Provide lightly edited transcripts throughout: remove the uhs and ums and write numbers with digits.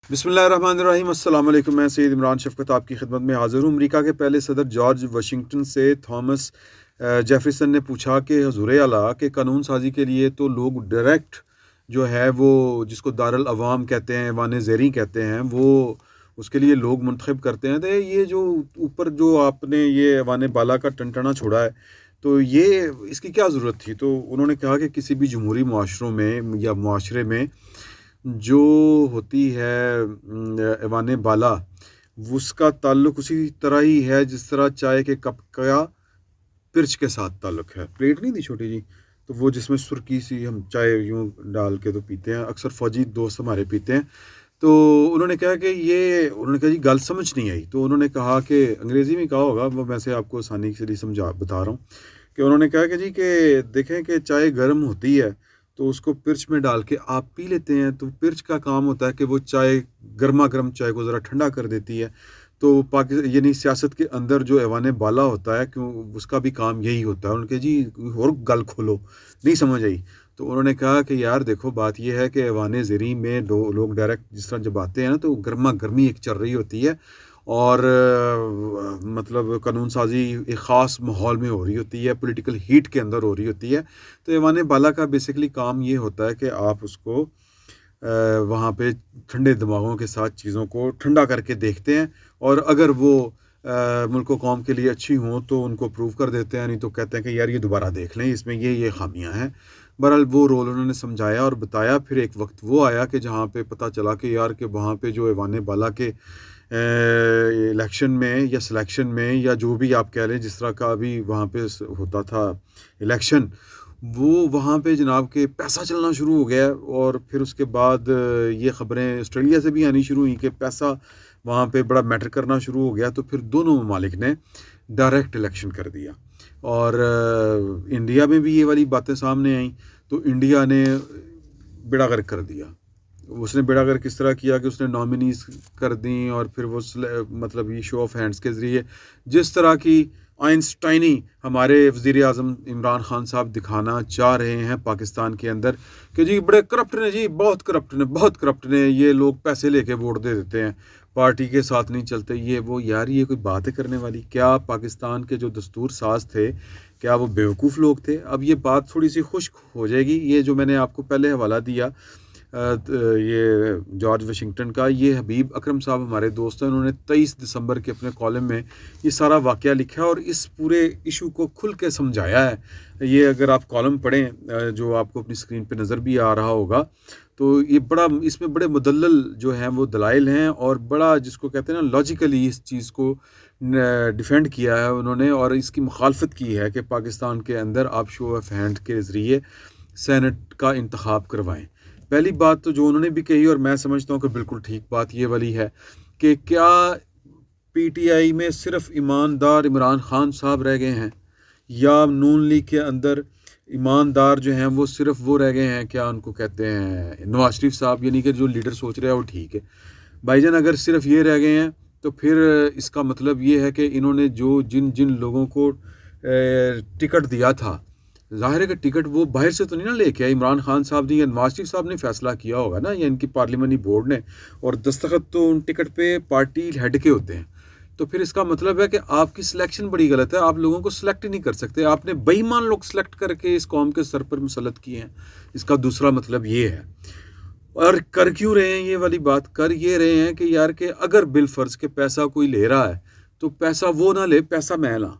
بسم اللہ الرحمن الرحیم۔ السلام علیکم۔ میں سید عمران شفقت آپ کی خدمت میں حاضر ہوں۔ امریکہ کے پہلے صدر جارج واشنگٹن سے تھامس جیفرسن نے پوچھا کہ حضور اعلیٰ کہ قانون سازی کے لیے تو لوگ ڈائریکٹ جو ہے وہ جس کو دارالعوام کہتے ہیں، ایوان زیریں کہتے ہیں، وہ اس کے لیے لوگ منتخب کرتے ہیں، تو یہ جو اوپر جو آپ نے یہ ایوان بالا کا ٹنٹنا چھوڑا ہے تو یہ اس کی کیا ضرورت تھی؟ تو انہوں نے کہا کہ کسی بھی جمہوری معاشروں میں یا معاشرے میں جو ہوتی ہے ایوان بالا، اس کا تعلق اسی طرح ہی ہے جس طرح چائے کے کپ کا پرچ کے ساتھ تعلق ہے۔ پلیٹ نہیں تھی چھوٹی جی، تو وہ جس میں سرکی سی ہم چائے یوں ڈال کے تو پیتے ہیں، اکثر فوجی دوست ہمارے پیتے ہیں۔ تو انہوں نے کہا کہ انہوں نے کہا جی گل سمجھ نہیں آئی، تو انہوں نے کہا کہ انگریزی میں کہا ہوگا، وہ میں سے آپ کو آسانی کے لیے بتا رہا ہوں کہ انہوں نے کہا کہ جی کہ دیکھیں کہ چائے گرم ہوتی ہے تو اس کو پرچ میں ڈال کے آپ پی لیتے ہیں، تو پرچ کا کام ہوتا ہے کہ وہ چائے گرما گرم چائے کو ذرا ٹھنڈا کر دیتی ہے۔ تو یعنی سیاست کے اندر جو ایوان بالا ہوتا ہے کیوں اس کا بھی کام یہی ہوتا ہے۔ انہوں نے کہا جی اور گل کھولو، نہیں سمجھ آئی۔ تو انہوں نے کہا کہ یار دیکھو بات یہ ہے کہ ایوان زیریں میں لوگ ڈائریکٹ جس طرح جب آتے ہیں نا تو گرما گرمی ایک چل رہی ہوتی ہے، اور مطلب قانون سازی ایک خاص ماحول میں ہو رہی ہوتی ہے، پولیٹیکل ہیٹ کے اندر ہو رہی ہوتی ہے۔ تو ایوان بالا کا بیسیکلی کام یہ ہوتا ہے کہ آپ اس کو وہاں پہ ٹھنڈے دماغوں کے ساتھ چیزوں کو ٹھنڈا کر کے دیکھتے ہیں، اور اگر وہ ملک و قوم کے لیے اچھی ہوں تو ان کو اپروو کر دیتے ہیں، نہیں تو کہتے ہیں کہ یار یہ دوبارہ دیکھ لیں، اس میں یہ خامیاں ہیں۔ بہرحال وہ رول انہوں نے سمجھایا اور بتایا۔ پھر ایک وقت وہ آیا کہ جہاں پہ پتہ چلا کہ یار کہ وہاں پہ جو ایوان بالا کے الیکشن میں یا سلیکشن میں یا جو بھی آپ کہہ لیں جس طرح کا ابھی وہاں پہ ہوتا تھا الیکشن، وہ وہاں پہ جناب کہ پیسہ چلنا شروع ہو گیا، اور پھر اس کے بعد یہ خبریں آسٹریلیا سے بھی آنی شروع ہوئیں کہ پیسہ وہاں پہ بڑا میٹر کرنا شروع ہو گیا۔ تو پھر دونوں ممالک نے ڈائریکٹ الیکشن کر دیا، اور انڈیا میں بھی یہ والی باتیں سامنے آئیں تو انڈیا نے بیڑا غرق کر دیا۔ اس نے بیڑا غرق کس طرح کیا کہ اس نے نامنیز کر دیں، اور پھر وہ مطلب یہ شو آف ہینڈز کے ذریعے جس طرح کی آئنسٹائنی ہمارے وزیر اعظم عمران خان صاحب دکھانا چاہ رہے ہیں پاکستان کے اندر کہ جی بڑے کرپٹ نے، جی بہت کرپٹ نے، یہ لوگ پیسے لے کے ووٹ دے دیتے ہیں، پارٹی کے ساتھ نہیں چلتے، یہ وہ۔ یار یہ کوئی بات ہے کرنے والی؟ کیا پاکستان کے جو دستور ساز تھے کیا وہ بیوقوف لوگ تھے؟ اب یہ بات تھوڑی سی خشک ہو جائے گی۔ یہ جو میں نے آپ کو پہلے حوالہ دیا یہ جارج واشنگٹن کا، یہ حبیب اکرم صاحب ہمارے دوست ہیں، انہوں نے 23 دسمبر کے اپنے کالم میں یہ سارا واقعہ لکھا ہے اور اس پورے ایشو کو کھل کے سمجھایا ہے۔ یہ اگر آپ کالم پڑھیں جو آپ کو اپنی اسکرین پہ نظر بھی آ رہا ہوگا، تو یہ بڑا اس میں بڑے مدلل جو ہیں وہ دلائل ہیں، اور بڑا جس کو کہتے ہیں نا لاجیکلی اس چیز کو ڈیفینڈ کیا ہے انہوں نے، اور اس کی مخالفت کی ہے کہ پاکستان کے اندر آپ شو آف ہینڈ کے ذریعے سینٹ کا انتخاب کروائیں۔ پہلی بات تو جو انہوں نے بھی کہی اور میں سمجھتا ہوں کہ بالکل ٹھیک بات یہ والی ہے کہ کیا پی ٹی آئی میں صرف ایماندار عمران خان صاحب رہ گئے ہیں، یا نون لیگ کے اندر ایماندار جو ہیں وہ صرف وہ رہ گئے ہیں، کیا ان کو کہتے ہیں نواز شریف صاحب، یعنی کہ جو لیڈر سوچ رہے ہیں وہ ٹھیک ہے بھائی جان۔ اگر صرف یہ رہ گئے ہیں تو پھر اس کا مطلب یہ ہے کہ انہوں نے جو جن لوگوں کو ٹکٹ دیا تھا، ظاہر ہے کہ ٹکٹ وہ باہر سے تو نہیں نا لے کے آئے عمران خان صاحب نے یا نواز شریف صاحب نے فیصلہ کیا ہوگا نا، یا ان کی پارلیمانی بورڈ نے، اور دستخط تو ان ٹکٹ پہ پارٹی ہیڈ کے ہوتے ہیں۔ تو پھر اس کا مطلب ہے کہ آپ کی سلیکشن بڑی غلط ہے، آپ لوگوں کو سلیکٹ ہی نہیں کر سکتے، آپ نے بے ایمان لوگ سلیکٹ کر کے اس قوم کے سر پر مسلط کیے ہیں۔ اس کا دوسرا مطلب یہ ہے، اور کر کیوں رہے ہیں یہ والی بات؟ کر یہ رہے ہیں کہ یار کہ اگر بالفرض کے پیسہ کوئی لے رہا ہے تو پیسہ وہ نہ لے، پیسہ میں لاں۔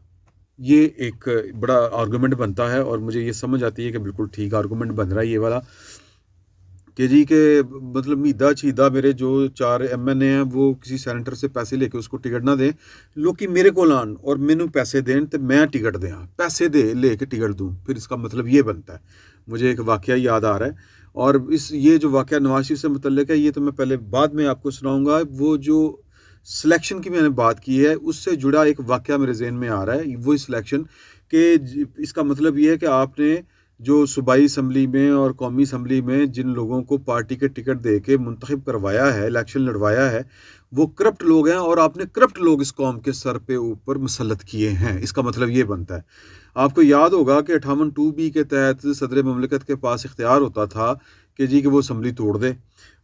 یہ ایک بڑا آرگومنٹ بنتا ہے، اور مجھے یہ سمجھ آتی ہے کہ بالکل ٹھیک آرگومنٹ بن رہا ہے یہ والا، کہ جی کہ مطلب میدہ چیدہ میرے جو 4 ایم این اے ہیں وہ کسی سینیٹر سے پیسے لے کے اس کو ٹکٹ نہ دیں، لوکی میرے کو لان اور مینوں پیسے دین تو میں ٹکٹ دیاں، پیسے دے لے کے ٹکٹ دوں۔ پھر اس کا مطلب یہ بنتا ہے۔ مجھے ایک واقعہ یاد آ رہا ہے، اور یہ جو واقعہ نواز شریف سے متعلق ہے یہ تو میں پہلے بعد میں آپ کو سناؤں گا۔ وہ جو سلیکشن کی میں نے بات کی ہے اس سے جڑا ایک واقعہ میرے ذہن میں آ رہا ہے، وہی سلیکشن، کہ اس کا مطلب یہ ہے کہ آپ نے جو صوبائی اسمبلی میں اور قومی اسمبلی میں جن لوگوں کو پارٹی کے ٹکٹ دے کے منتخب کروایا ہے، الیکشن لڑوایا ہے، وہ کرپٹ لوگ ہیں، اور آپ نے کرپٹ لوگ اس قوم کے سر پہ اوپر مسلط کیے ہیں۔ اس کا مطلب یہ بنتا ہے، آپ کو یاد ہوگا کہ 58(2)B کے تحت صدر مملکت کے پاس اختیار ہوتا تھا کہ جی کہ وہ اسمبلی توڑ دے۔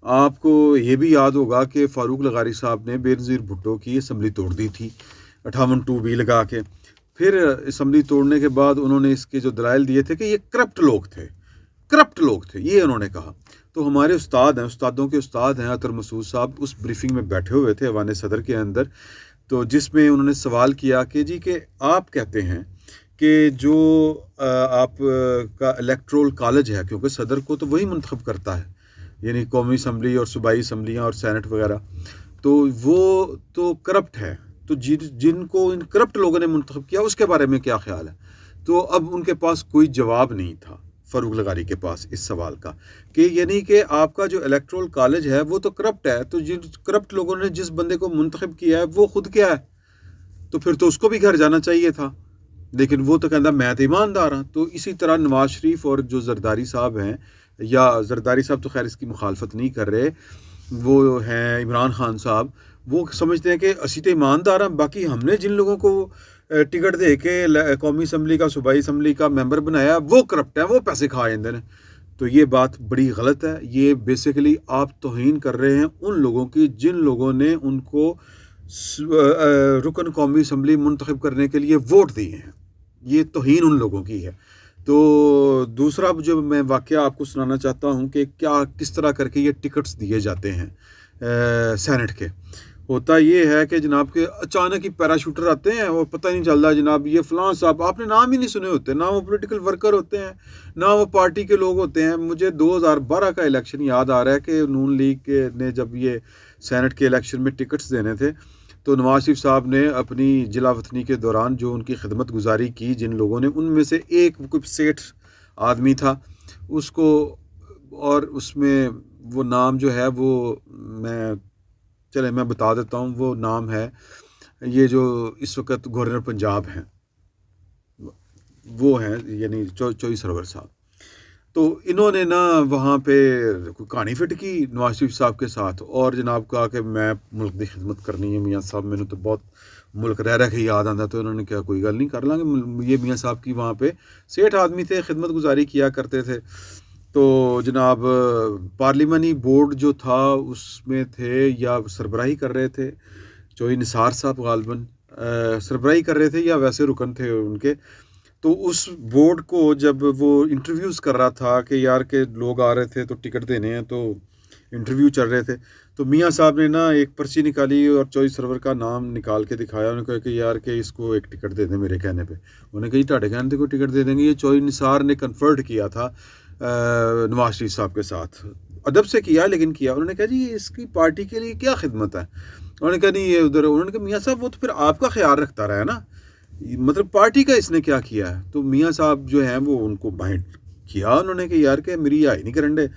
آپ کو یہ بھی یاد ہوگا کہ فاروق لغاری صاحب نے بےنظیر بھٹو کی اسمبلی توڑ دی تھی 58(2)B لگا کے۔ پھر اسمبلی توڑنے کے بعد انہوں نے اس کے جو دلائل دیے تھے کہ یہ کرپٹ لوگ تھے، یہ انہوں نے کہا۔ تو ہمارے استاد ہیں، استادوں کے استاد ہیں عطر مسعود صاحب، اس بریفنگ میں بیٹھے ہوئے تھے ایوان صدر کے اندر، تو جس میں انہوں نے سوال کیا کہ جی کہ آپ کہتے ہیں کہ جو آپ کا الیکٹرول کالج ہے، کیونکہ صدر کو تو وہی منتخب کرتا ہے، یعنی قومی اسمبلی اور صوبائی اسمبلیاں اور سینٹ وغیرہ، تو وہ تو کرپٹ ہے، تو جن کو ان کرپٹ لوگوں نے منتخب کیا اس کے بارے میں کیا خیال ہے؟ تو اب ان کے پاس کوئی جواب نہیں تھا فاروق لغاری کے پاس اس سوال کا، کہ یعنی کہ آپ کا جو الیکٹرول کالج ہے وہ تو کرپٹ ہے، تو جن کرپٹ لوگوں نے جس بندے کو منتخب کیا ہے وہ خود کیا ہے، تو پھر تو اس کو بھی گھر جانا چاہیے تھا، لیکن وہ تو کہتا میں تو ایماندار ہوں۔ تو اسی طرح نواز شریف اور جو زرداری صاحب ہیں، یا زرداری صاحب تو خیر اس کی مخالفت نہیں کر رہے، وہ ہیں عمران خان صاحب، وہ سمجھتے ہیں کہ اسی تو ایماندار ہیں، باقی ہم نے جن لوگوں کو ٹکٹ دے کے قومی اسمبلی کا صوبائی اسمبلی کا ممبر بنایا وہ کرپٹ ہیں، وہ پیسے کھا جاندے ہیں۔ تو یہ بات بڑی غلط ہے، یہ بیسیکلی آپ توہین کر رہے ہیں ان لوگوں کی جن لوگوں نے ان کو رکن قومی اسمبلی منتخب کرنے کے لیے ووٹ دیے ہیں، یہ توہین ان لوگوں کی ہے۔ تو دوسرا جو میں واقعہ آپ کو سنانا چاہتا ہوں کہ کس طرح کر کے یہ ٹکٹس دیے جاتے ہیں سینٹ کے۔ ہوتا یہ ہے کہ جناب کے اچانک ہی پیراشوٹر آتے ہیں اور پتہ نہیں چلتا جناب یہ فلاں صاحب، آپ نے نام ہی نہیں سنے ہوتے، نہ وہ پولیٹیکل ورکر ہوتے ہیں نہ وہ پارٹی کے لوگ ہوتے ہیں۔ مجھے 2012 کا الیکشن یاد آ رہا ہے کہ نون لیگ نے جب یہ سینٹ کے الیکشن میں ٹکٹس دینے تھے تو نواز شریف صاحب نے اپنی جلا وطنی کے دوران جو ان کی خدمت گزاری کی جن لوگوں نے، ان میں سے ایک کوئی سیٹھ آدمی تھا اس کو، اور اس میں وہ نام جو ہے وہ میں بتا دیتا ہوں، وہ نام ہے یہ جو اس وقت گورنر پنجاب ہیں، وہ ہیں یعنی چوئی سرور صاحب۔ تو انہوں نے نا وہاں پہ کوئی کہانی فٹ کی نواز شریف صاحب کے ساتھ، اور جناب کہا کہ میں ملک کی خدمت کرنی ہے میاں صاحب، میں نے تو بہت ملک رہ کے یاد آتا، تو انہوں نے کہا کوئی گل نہیں، کر لیں گے۔ یہ میاں صاحب کی وہاں پہ سیٹھ آدمی تھے، خدمت گزاری کیا کرتے تھے۔ تو جناب پارلیمانی بورڈ جو تھا اس میں تھے یا سربراہی کر رہے تھے چوئی نثار صاحب، غالباً سربراہی کر رہے تھے یا ویسے رکن تھے ان کے۔ تو اس بورڈ کو جب وہ انٹرویوز کر رہا تھا کہ یار کہ لوگ آ رہے تھے تو ٹکٹ دینے ہیں، تو انٹرویو چل رہے تھے، تو میاں صاحب نے نا ایک پرچی نکالی اور چوئی سرور کا نام نکال کے دکھایا، انہوں نے کہا کہ یار کہ اس کو ایک ٹکٹ دے دیں میرے کہنے پہ۔ انہوں نے کہا یہ ٹاٹے کہنے کو ٹکٹ دے دیں گے؟ یہ چوئی نثار نے کنفرٹ کیا تھا نواز شریف صاحب کے ساتھ، ادب سے کیا لیکن کیا۔ انہوں نے کہا جی اس کی پارٹی کے لیے کیا خدمت ہے؟ انہوں نے کہا نہیں یہ ادھر، انہوں نے کہا میاں صاحب وہ تو پھر آپ کا خیال رکھتا رہا ہے نا، مطلب پارٹی کا اس نے کیا کیا ہے؟ تو میاں صاحب جو ہیں وہ ان کو بائنڈ کیا، انہوں نے کہ یار کہ میری آئی نہیں کرنڈے،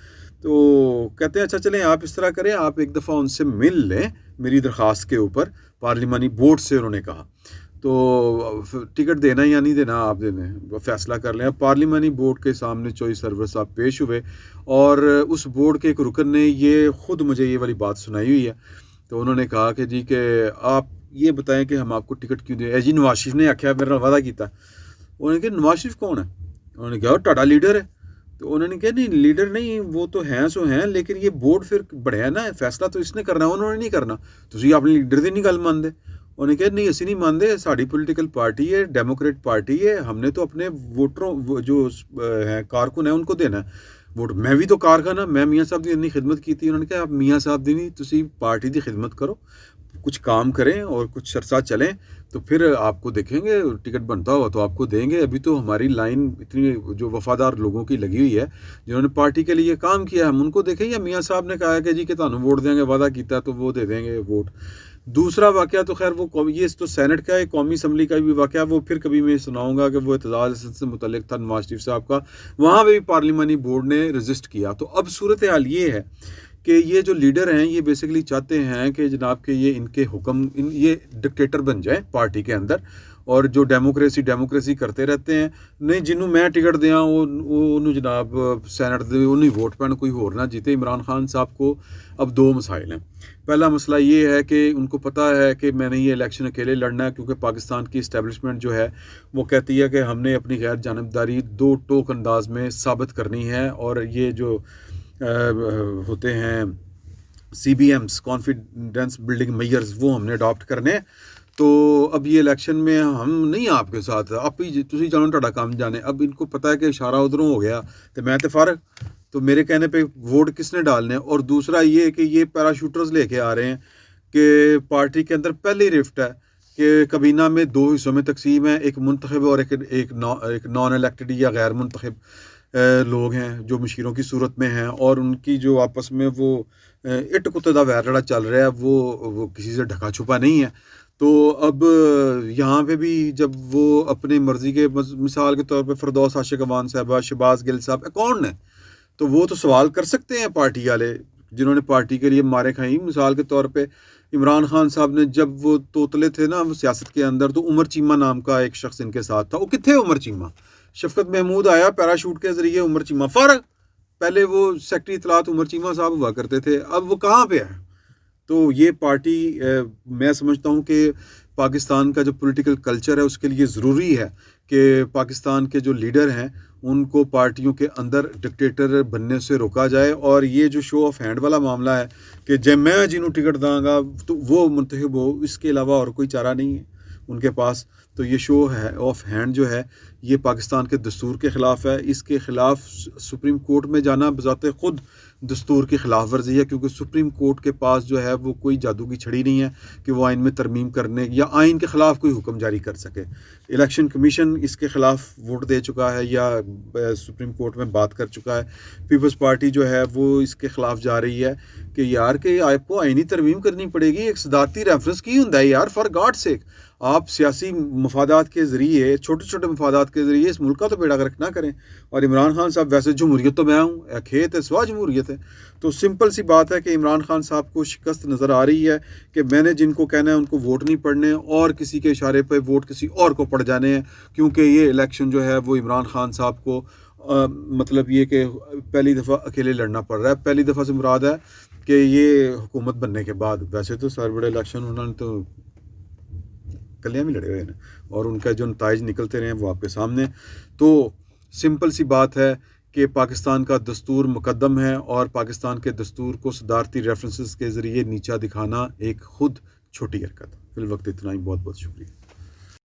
تو کہتے ہیں اچھا چلیں آپ اس طرح کریں، آپ ایک دفعہ ان سے مل لیں میری درخواست کے اوپر، پارلیمانی بورڈ سے انہوں نے کہا، تو ٹکٹ دینا یا نہیں دینا آپ دیں، فیصلہ کر لیں۔ اب پارلیمانی بورڈ کے سامنے چوئی سرور صاحب پیش ہوئے، اور اس بورڈ کے ایک رکن نے یہ خود مجھے یہ والی بات سنائی ہوئی ہے، تو انہوں نے کہا کہ جی کہ آپ یہ بتائیں کہ ہم آپ کو ٹکٹ کیوں دیں؟ جی نواز شریف نے آخیا میرے نال وعدہ کیتا۔ انہوں نے کہا نواز شریف کون ہے؟ انہوں نے کہا ٹاٹا لیڈر ہے۔ تو انہوں نے کہا نہیں لیڈر نہیں، وہ تو ہیں سو ہیں، لیکن یہ بورڈ پھر بڑھیا ہے نا، فیصلہ تو اس نے کرنا، انہوں نے نہیں کرنا، تسی اپنے لیڈر دی نہیں گل مانتے۔ انہوں نے کہا نہیں اسی نہیں مانتے، ساری پولیٹیکل پارٹی ہے، ڈیموکریٹ پارٹی ہے، ہم نے تو اپنے ووٹروں جو ہیں کارکن ہیں ان کو دینا ہے ووٹ۔ میں بھی تو کارکن ہاں، میں میاں صاحب دی اتنی خدمت کی تھی۔ انہوں نے کہا آپ میاں صاحب دی نہیں، تسی پارٹی دی خدمت کرو، کچھ کام کریں اور کچھ عرصہ چلیں، تو پھر آپ کو دیکھیں گے ٹکٹ بنتا ہوا تو آپ کو دیں گے۔ ابھی تو ہماری لائن اتنی جو وفادار لوگوں کی لگی ہوئی ہے جنہوں نے پارٹی کے لیے کام کیا ہے، ہم ان کو دیکھیں، یا میاں صاحب نے کہا ہے کہ جی کہ تانوں ووٹ دیں گے، وعدہ کیتا ہے تو وہ دے دیں گے ووٹ۔ دوسرا واقعہ تو خیر وہ یہ تو سینٹ کا ہے، قومی اسمبلی کا بھی واقعہ وہ پھر کبھی میں سناؤں گا کہ وہ اعتزاز حسن سے متعلق تھا نواز شریف صاحب کا، وہاں پہ بھی پارلیمانی بورڈ نے رجسٹ کیا۔ تو اب صورتحال یہ ہے کہ یہ جو لیڈر ہیں یہ بیسیکلی چاہتے ہیں کہ جناب کہ یہ ان کے حکم یہ ڈکٹیٹر بن جائیں پارٹی کے اندر، اور جو ڈیموکریسی کرتے رہتے ہیں، نہیں جنہوں میں ٹکٹ دیاں وہ جناب سینٹ دے انہیں ووٹ پین کوئی ہور نہ جیتے۔ عمران خان صاحب کو اب دو مسائل ہیں۔ پہلا مسئلہ یہ ہے کہ ان کو پتہ ہے کہ میں نے یہ الیکشن اکیلے لڑنا ہے، کیونکہ پاکستان کی اسٹیبلشمنٹ جو ہے وہ کہتی ہے کہ ہم نے اپنی غیر جانبداری دو ٹوک انداز میں ثابت کرنی ہے، اور یہ جو ہوتے ہیں CBMs کانفیڈنس بلڈنگ میئرز، وہ ہم نے اڈاپٹ کرنے. تو اب یہ الیکشن میں ہم نہیں آپ کے ساتھ، آپ ہی تسی جانو تہاڈا کام جانے. اب ان کو پتہ ہے کہ اشارہ ادھروں ہو گیا تو میں تو فارغ، تو میرے کہنے پہ ووٹ کس نے ڈالنے. اور دوسرا یہ کہ یہ پیراشوٹرز لے کے آ رہے ہیں کہ پارٹی کے اندر پہلی رفٹ ہے کہ کابینہ میں 2 حصوں میں تقسیم ہے، ایک منتخب اور ایک نان الیکٹڈ یا غیر منتخب لوگ ہیں جو مشیروں کی صورت میں ہیں، اور ان کی جو آپس میں وہ اٹ کتے دا ویر لڑا چل رہا ہے وہ کسی سے ڈھکا چھپا نہیں ہے. تو اب یہاں پہ بھی جب وہ اپنی مرضی کے، مثال کے طور پہ فردوس عاشق امان صاحبہ، شہباز گل صاحب کون ہے، تو وہ تو سوال کر سکتے ہیں پارٹی والے جنہوں نے پارٹی کے لیے مارے کھائیں. مثال کے طور پہ عمران خان صاحب نے جب وہ توتلے تھے نا وہ سیاست کے اندر، تو عمر چیمہ نام کا ایک شخص ان کے ساتھ تھا. وہ کتنے عمر چیمہ؟ شفقت محمود آیا پیراشوٹ کے ذریعے، عمر چیمہ فارغ. پہلے وہ سیکٹری اطلاعات عمر چیمہ صاحب ہوا کرتے تھے، اب وہ کہاں پہ ہے؟ تو یہ پارٹی میں سمجھتا ہوں کہ پاکستان کا جو پولیٹیکل کلچر ہے اس کے لیے ضروری ہے کہ پاکستان کے جو لیڈر ہیں ان کو پارٹیوں کے اندر ڈکٹیٹر بننے سے روکا جائے. اور یہ جو شو آف ہینڈ والا معاملہ ہے کہ جب میں جنہوں ٹکٹ داں گا تو وہ منتخب ہو، اس کے علاوہ اور کوئی چارہ نہیں ہے ان کے پاس. تو یہ شو آف ہینڈ جو ہے یہ پاکستان کے دستور کے خلاف ہے. اس کے خلاف سپریم کورٹ میں جانا بذات خود دستور کی خلاف ورزی ہے، کیونکہ سپریم کورٹ کے پاس جو ہے وہ کوئی جادو کی چھڑی نہیں ہے کہ وہ آئین میں ترمیم کرنے یا آئین کے خلاف کوئی حکم جاری کر سکے. الیکشن کمیشن اس کے خلاف ووٹ دے چکا ہے یا سپریم کورٹ میں بات کر چکا ہے. پیپلز پارٹی جو ہے وہ اس کے خلاف جا رہی ہے کہ یار کہ آپ کو آئینی ترمیم کرنی پڑے گی. ایک صدارتی ریفرنس کی ہوں یار، فار گاڈ سیک. آپ سیاسی مفادات کے ذریعے، چھوٹے چھوٹے مفادات کے ذریعے اس ملک کا تو بیڑا غرق نہ کریں. اور عمران خان صاحب ویسے جمہوریت تو میں ہوں، کھیت ہے سوا جمہوریت ہے. تو سمپل سی بات ہے کہ عمران خان صاحب کو شکست نظر آ رہی ہے کہ میں نے جن کو کہنا ہے ان کو ووٹ نہیں پڑنے، اور کسی کے اشارے پہ ووٹ کسی اور کو پڑ جانے ہیں، کیونکہ یہ الیکشن جو ہے وہ عمران خان صاحب کو مطلب یہ کہ پہلی دفعہ اکیلے لڑنا پڑ رہا ہے. پہلی دفعہ سے مراد ہے کہ یہ حکومت بننے کے بعد. ویسے تو سر بڑے الیکشن انہوں نے تو کلیاں بھی لڑے ہوئے ہیں اور ان کا جو نتائج نکلتے رہے ہیں وہ آپ کے سامنے. تو سمپل سی بات ہے کہ پاکستان کا دستور مقدم ہے، اور پاکستان کے دستور کو صدارتی ریفرنسز کے ذریعے نیچا دکھانا ایک خود چھوٹی حرکت. فی الوقت اتنا ہی، بہت بہت شکریہ.